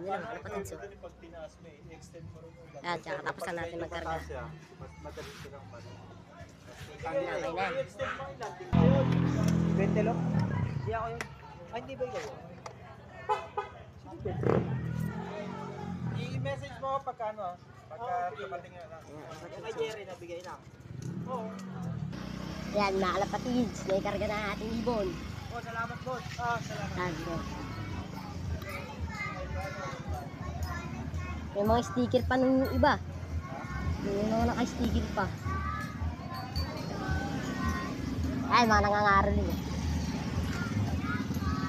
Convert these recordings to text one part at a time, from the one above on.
nyo lang, mga kapatid. So, yan, tsaka tapusan natin magkarga. Okay na. Bentelo? Hindi ako yun. Ay, hindi ba ikaw yun? I-message mo pagka ano ah. Pagka dumating na lang. Kay Jerry nabigay na. Oo. Yan, mga kalapatids, naikarga na ating ibon. Oh, salamat boss. Ah, salamat. Sabi. May mga sticker pa nung iba. May mga naka-sticker pa. Ay, mga nangangaral din.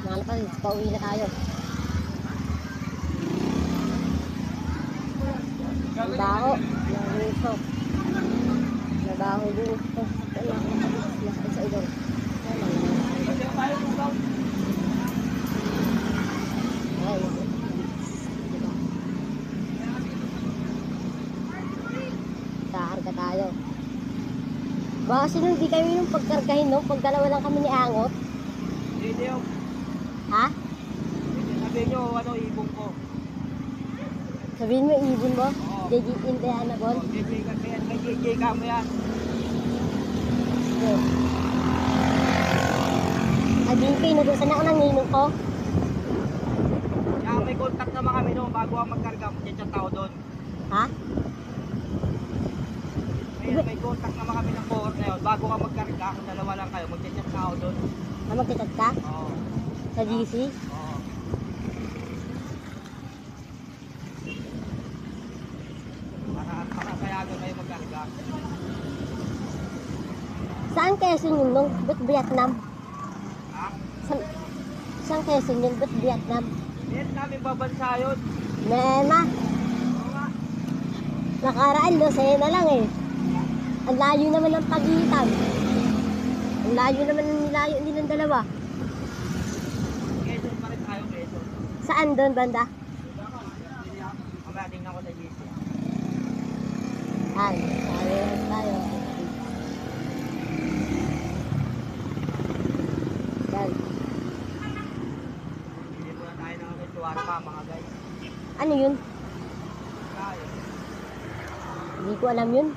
Mga kalapatids, pauwi na tayo. Nabaho. Nabaho. Nabaho din ito. Kaya nakapit sa ilong. Ay, kakarga tayo. Baka sinong di kami nung pagkargahin no? Pag dalawa lang kami ni Angot. Hindi yung. Ha? Sabihin nyo ano ibong ko. Sabihin mo ibon mo? JJ Indianabon? Kay JJ ka mo yan. Okay. Sabihin ko, inutusan ako ng ninong ko. Kaya may contact naman kami noon bago ako magkarga. Mag-chat ako doon. Ha? May contact naman kami ng cohort na yun. Bago ka magkarga, kung dalawa lang kayo, mag-chat na ako doon. Ah, magkachat ka? Oo. Sa GC? Oo. Para payagan kayo magkarga. Saan Quezon yun nung? Ba't Vietnam? Ha? Saan Quezon yun? Ba't Vietnam? Vietnam yung babansa yun. Mema. Oo nga. Nakaraan, Lucena na lang eh. Ang layo naman ng pagitan. Ang layo naman ng nilayo nilang dalawa. Quezon pa rin tayo, Quezon. Saan doon, banda? Mamaya tingnan ko sa GC. Ay, tayo. Yan. Hindi po na tayo ng ritual pa, mga guys. Ano yun? Tayo. Hindi ko alam yun.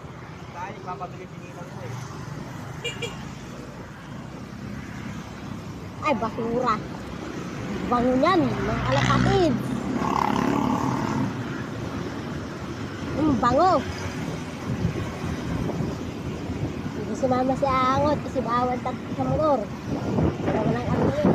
Tayo, ipapabili sinilang mo eh. Ay, basura. Bango yan, mga kalapatid. Bango. Hindi sumama si Angot kasi bawal sa motor. Pero walang ano yun.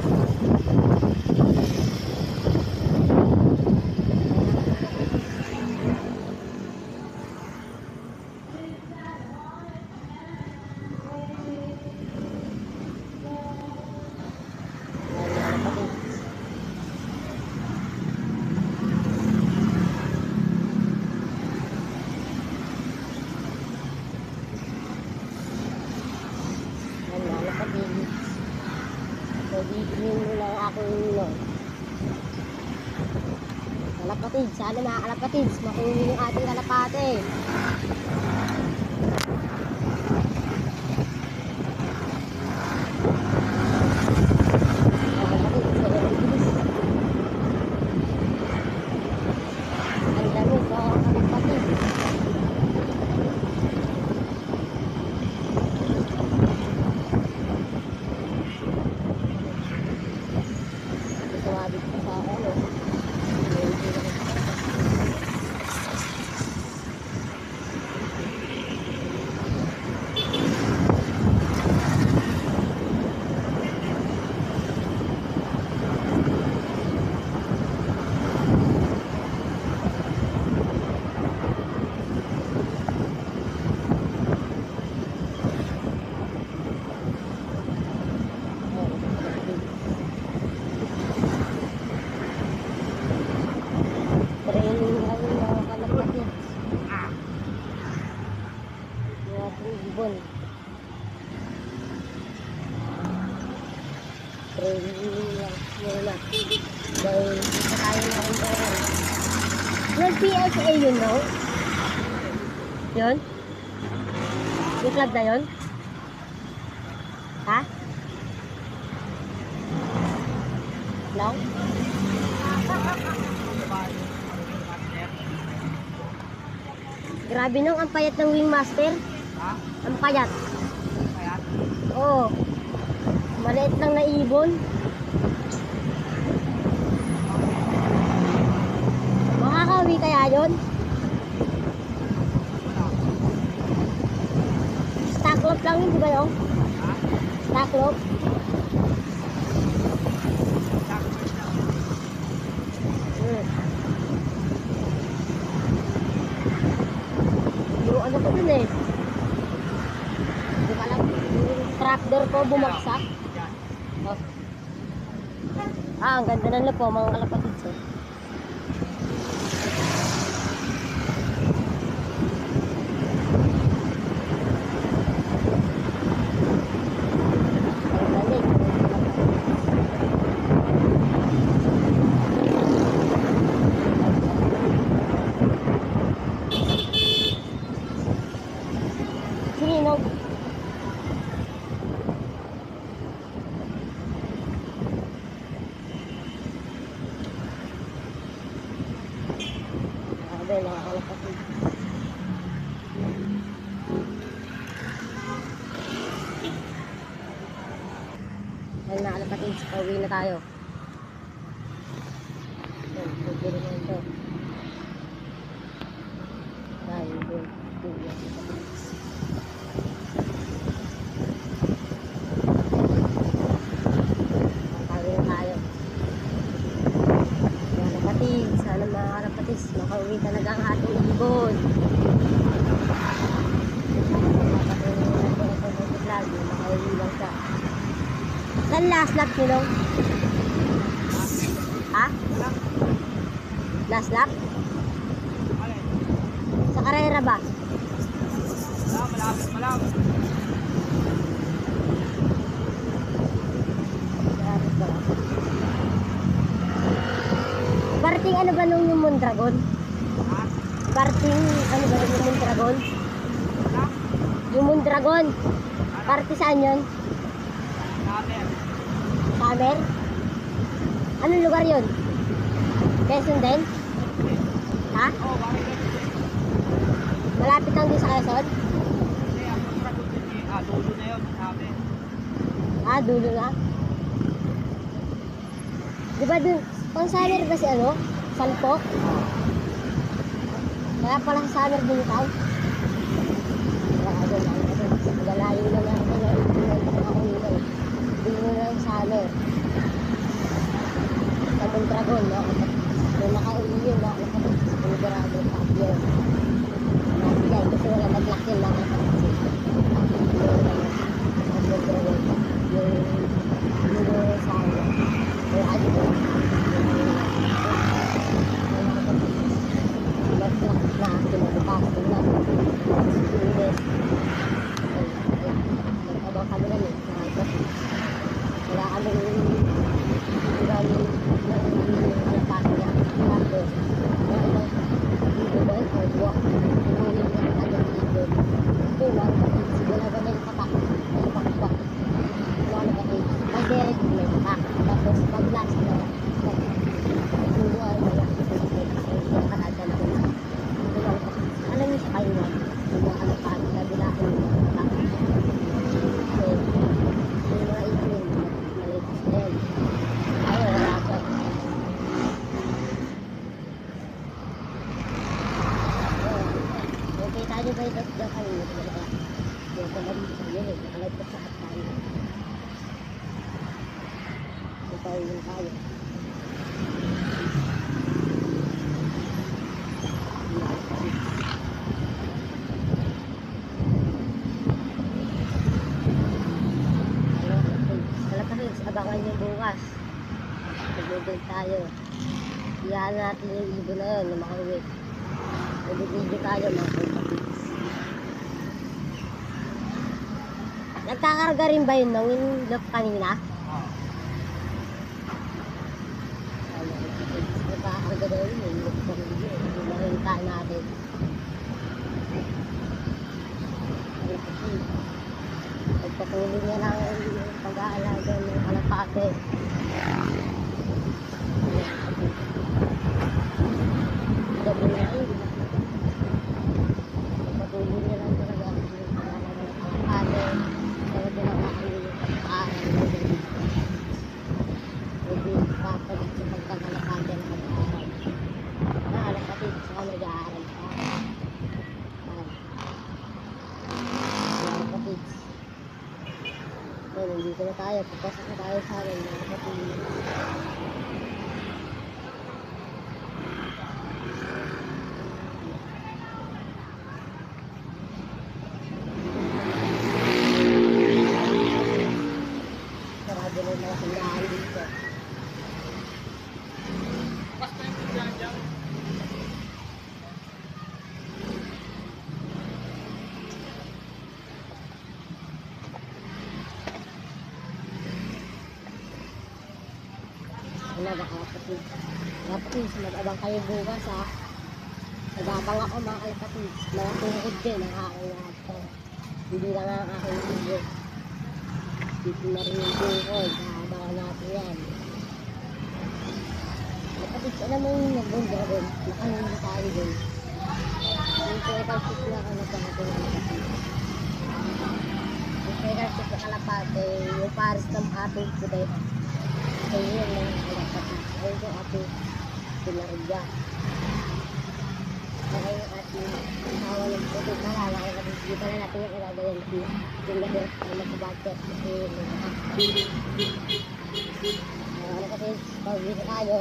Nagiging mo lang ako yun. Kalapatid, sana mga kalapatid, makunin yung ating kalapate. Ang dami, mga kalapatid. Tumabit pa sa ano. Training lang yung mga kalapatid. Yung ating ibon. Training lang muna. Dahil dito tayo na rin tayo. Yung PSA yun, no? Yun? Yung club na yun? Ha? Long? Grabe nung ang payat ng Wingmaster. Ha? Ang payat. Kaya? Oo. Maliit lang na ibon. Makakauwi kaya yun? Stacklop lang yun, di ba yun? Ha? Stacklop. Hmm. Yung ano ko dun eh. Hindi ka lang. Yung tractor ko bumagsak. Yan. Oh. Ang ganda ng lupo, mga kalapatids eh. Ang galing. Sininog. Grabe, mga kalapatids. Ayun na kalapatids, pauwi na tayo. Bigyan na ito. Dahil doon, kalapatids. Pauwi na tayo. Mga kalapatids, sana mga kalapatids, makauwi talaga ang ating ibon. Makauwi lang siya. Saan last lap nyo nung? Ha? Last lap? Alin? Sa karera ba? Malapit. Malapit ba? Parting ano ba nung yung Mondragon? Ha? Parting ano ba nung yung Mondragon? Wala? Yung Mondragon? Party saan yun? Kamer. Summer? Anong lugar yun? Quezon din? Ha? Oo, bakit ganun? Malapit lang din sa Quezon? Hindi, ang contract ko din eh. Dulo na yun, sabi. Ah, dulo na. Di ba dun, pang summer ba si ano? Salpok? Kaya pala sa summer din ikaw? Magalayo na natin na ito. Dulo na yung summer. Sa Mondragon, no? Yung nakauli yun, no? Sigurado pa yun. Nakapigay kasi wala nag-lock yun lang. Yung summer. Yung ano yun. Nag-lock na, kinabukas na. Inis. Nag-abang kami na yun. Wala kami tayo ba ito sa kanina? Yung pagdating sa yun, nakalagpas sa at tayo. Ito yung tayo. Kalapatids, abangan nyo bukas. Pag-udod tayo. Iyahan natin yung ibon na yun na makauwi. Mag-video tayo mga kalapatids. Nagkakarga rin ba yun nung yung loop kanina? Nagkakarga daw yun yung loop kanina. Yung nakita natin. Pagpatuloy niya lang yung pag-aalaga ng kalapate. Gabi na yun. na tayo, pagpasok na tayo sa amin, mga kapatid. Sarado na yung mga tindahan dito. Basta yung tindahan dyan. Wala ba kapatid? Kapatid, mag-abang kayo bukas ha. Nag-abang ako mga kapatid. Mga tungkod din, nakakaingat ko. Hindi lang ang aking video. Dito na rin yung tungkod. Nakabangan natin yan. Kapatid, alam mo yung nag-dragon? Nakanindi tayo din. Yung pwedang sit na ako nagkakato ng kapatid. Yung pwedang sit na kalapate, yung pares ng ating puday. Kaya yun lang ang kapatid. Ayun yung ating pinarigya. Kaya yung ating asawa ng puto na lang. Kaya kapitita na natin yung ilagayan yung lahir na magkabagkat. Kasi yun lang. Ano kasi, pag-uwi na tayo.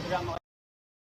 Kaya mo